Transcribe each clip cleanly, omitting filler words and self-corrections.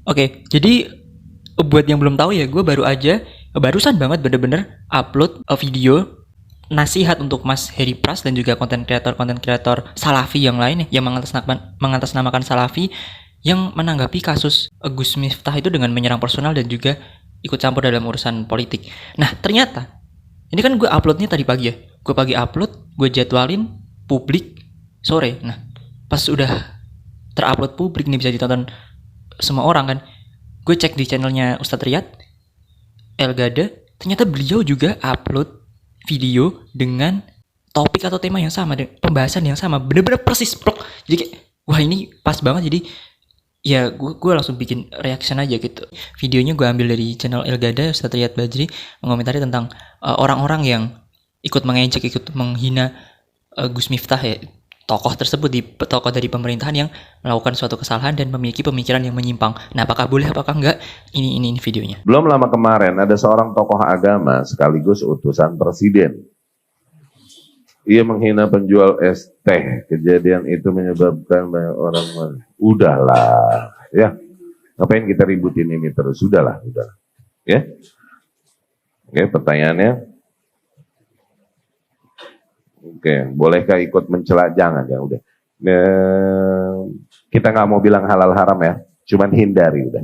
Oke, jadi buat yang belum tahu ya, gue barusan banget bener-bener upload video nasihat untuk Mas Heri Pras dan juga konten kreator Salafi yang lain ya, yang mengatasnamakan Salafi yang menanggapi kasus Gus Miftah itu dengan menyerang personal dan juga ikut campur dalam urusan politik. Nah, ternyata ini kan gue uploadnya tadi pagi ya. Gue pagi upload, gue jadwalin publik sore. Nah, pas udah terupload publik nih, bisa ditonton semua orang kan. Gue cek di channelnya Ustadz Riyad Elgada, ternyata beliau juga upload video dengan topik atau tema yang sama, dengan pembahasan yang sama, bener-bener persis bro. Jadi kayak, wah ini pas banget. Jadi ya gue langsung bikin reaction aja gitu. Videonya gue ambil dari channel Elgada, Ustadz Riyad Badri, mengomentari tentang orang-orang yang ikut mengejek, ikut menghina Gus Miftah ya, tokoh dari pemerintahan yang melakukan suatu kesalahan dan memiliki pemikiran yang menyimpang. Nah, apakah boleh, apakah enggak? Ini videonya. Belum lama kemarin ada seorang tokoh agama sekaligus utusan presiden. Ia menghina penjual es teh. Kejadian itu menyebabkan banyak orang. Udahlah, ya. Ngapain kita ributin ini terus? Udahlah. Ya. Oke, pertanyaannya. Oke, bolehkah ikut mencela? Jangan, ya udah. Kita nggak mau bilang halal haram ya, cuman hindari udah.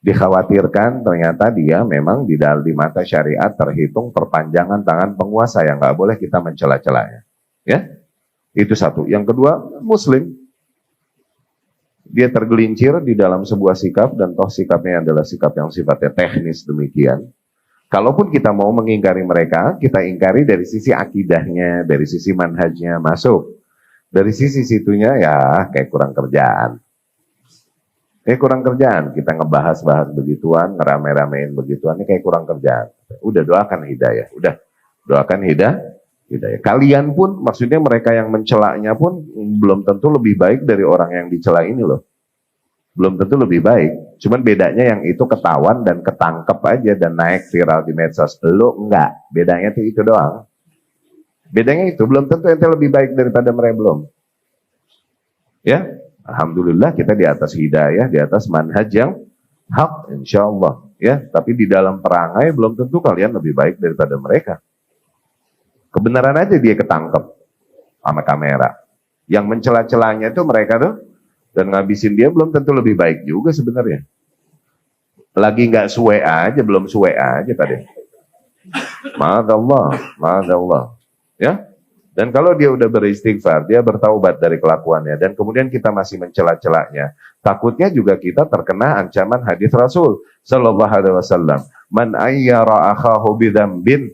Dikhawatirkan ternyata dia memang di mata syariat terhitung perpanjangan tangan penguasa yang nggak boleh kita mencela-celanya. Ya, itu satu. Yang kedua, Muslim. Dia tergelincir di dalam sebuah sikap dan toh sikapnya adalah sikap yang sifatnya teknis demikian. Kalaupun kita mau mengingkari mereka, kita ingkari dari sisi akidahnya, dari sisi manhajnya masuk. Dari sisi situnya ya kayak kurang kerjaan. Kita ngebahas-bahas begituan, ngerame-ramein begituan, ini kayak kurang kerjaan. Udah doakan hidayah, doakan hidayah. Kalian pun, maksudnya mereka yang mencelaknya pun belum tentu lebih baik dari orang yang dicela ini loh. Belum tentu lebih baik. Cuman bedanya yang itu ketahuan dan ketangkep aja dan naik viral di medsos. Lo enggak. Bedanya itu doang. Bedanya itu, belum tentu ente lebih baik daripada mereka, belum. Ya, alhamdulillah kita di atas hidayah, di atas manhaj yang hak, insya Allah. Ya, tapi di dalam perangai belum tentu kalian lebih baik daripada mereka. Kebenaran aja dia ketangkep sama kamera. Yang mencela-celanya itu mereka tuh, dan ngabisin dia belum tentu lebih baik juga sebenarnya. Lagi nggak suwe aja, belum suwe aja tadi. Ma'adallah. Ya. Dan kalau dia udah beristighfar, dia bertaubat dari kelakuannya, dan kemudian kita masih mencela-celanya, takutnya juga kita terkena ancaman hadis Rasul Sallallahu Alaihi Wasallam. Man ayyara akhahu bidzambin,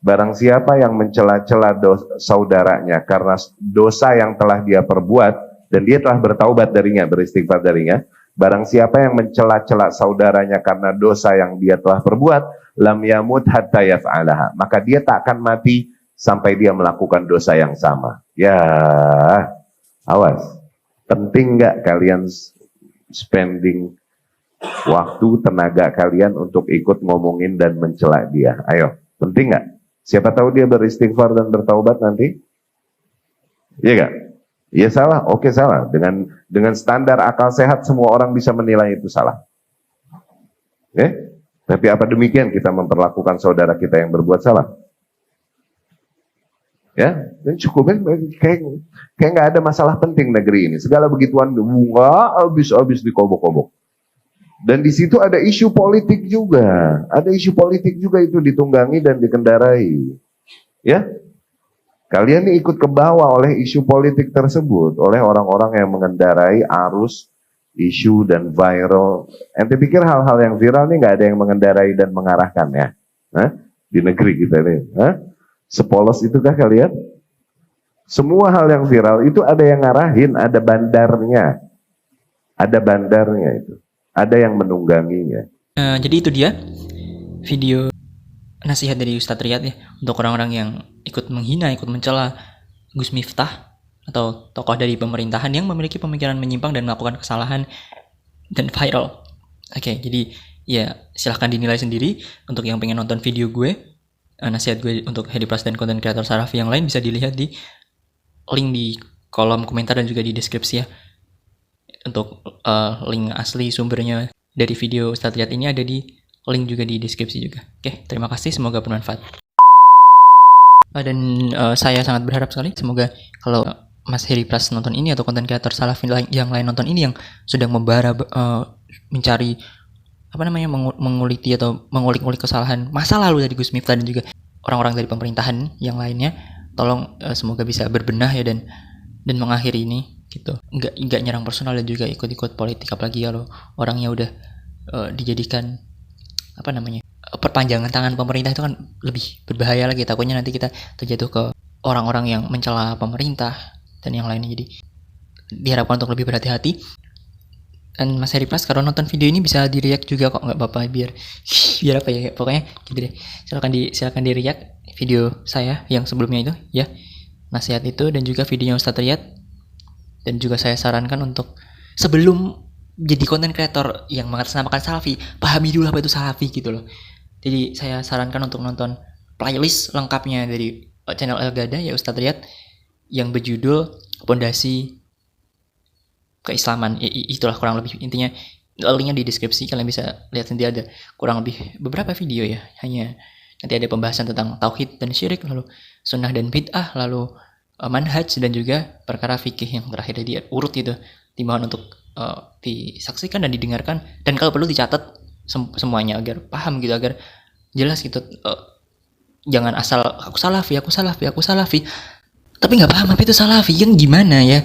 barang siapa yang mencela-cela saudaranya karena dosa yang telah dia perbuat, dan dia telah bertaubat darinya, beristighfar darinya. Barang siapa yang mencela-cela saudaranya karena dosa yang dia telah perbuat, lam yamut hatta yaf'alaha, maka dia tak akan mati sampai dia melakukan dosa yang sama. Ya, awas. Penting nggak kalian spending waktu, tenaga kalian untuk ikut ngomongin dan mencela dia? Ayo, penting nggak? Siapa tahu dia beristighfar dan bertaubat nanti? Iya nggak? Iya salah, oke salah. Dengan standar akal sehat semua orang bisa menilai itu salah. Oke? Tapi apa demikian kita memperlakukan saudara kita yang berbuat salah? Ya, dan cukup kayak nggak ada masalah penting negeri ini. Segala begituan nggak habis dikobok-kobok. Dan di situ ada isu politik juga. Ada isu politik juga itu ditunggangi dan dikendarai. Ya? Kalian ini ikut ke bawah oleh isu politik tersebut, oleh orang-orang yang mengendarai arus isu dan viral. Ente pikir hal-hal yang viral ini nggak ada yang mengendarai dan mengarahkan ya? Hah? Di negeri kita ini. Hah? Sepolos itukah kalian? Semua hal yang viral itu ada yang ngarahin, ada bandarnya. Ada bandarnya itu. Ada yang menungganginya. Jadi itu dia video nasihat dari Ustadz Riyad ya, untuk orang-orang yang ikut menghina, ikut mencela Gus Miftah atau tokoh dari pemerintahan yang memiliki pemikiran menyimpang dan melakukan kesalahan dan viral. Oke, jadi ya silahkan dinilai sendiri. Untuk yang pengen nonton video gue, nasihat gue untuk Heri Pras dan konten kreator Salafi yang lain, bisa dilihat di link di kolom komentar dan juga di deskripsi ya, untuk link asli sumbernya. dari video Ustadz Riyad ini ada di link juga di deskripsi juga. Oke, terima kasih, semoga bermanfaat. Dan saya sangat berharap sekali semoga kalau Mas Heri Pras nonton ini atau konten kreator Salafi yang lain nonton ini yang sedang membara mencari menguliti atau mengulik-ulik kesalahan masa lalu dari Gus Miftah dan juga orang-orang dari pemerintahan yang lainnya, tolong semoga bisa berbenah ya dan mengakhiri ini gitu. Enggak nyerang personal dan juga ikut-ikut politik, apalagi kalau orangnya udah dijadikan perpanjangan tangan pemerintah, itu kan lebih berbahaya lagi. Takutnya nanti kita terjatuh ke orang-orang yang mencela pemerintah dan yang lainnya. Jadi diharapkan untuk lebih berhati-hati. Dan Mas Heri Pras kalau nonton video ini bisa di-react juga kok, nggak apa-apa, biar apa ya, pokoknya gitu deh. Silakan di-react video saya yang sebelumnya itu ya, nasihat itu, dan juga videonya Ustadz Riyad. Dan juga saya sarankan untuk sebelum jadi konten kreator yang mengatasnamakan Salafi, pahami dulu apa itu Salafi gitu loh. Jadi saya sarankan untuk nonton playlist lengkapnya dari channel Al-Ghada ya Ustadz Riyad yang berjudul Pondasi Keislaman. Itulah kurang lebih intinya. Linknya di deskripsi, kalian bisa lihat sendiri, ada kurang lebih beberapa video ya. Hanya nanti ada pembahasan tentang tauhid dan syirik, lalu sunnah dan bid'ah, lalu manhaj, dan juga perkara fikih yang terakhir. Jadi urut itu, dimohon untuk disaksikan dan didengarkan, dan kalau perlu dicatat semuanya agar paham gitu, agar jelas gitu. Jangan asal aku salafi tapi nggak paham apa itu salafi, yang gimana ya.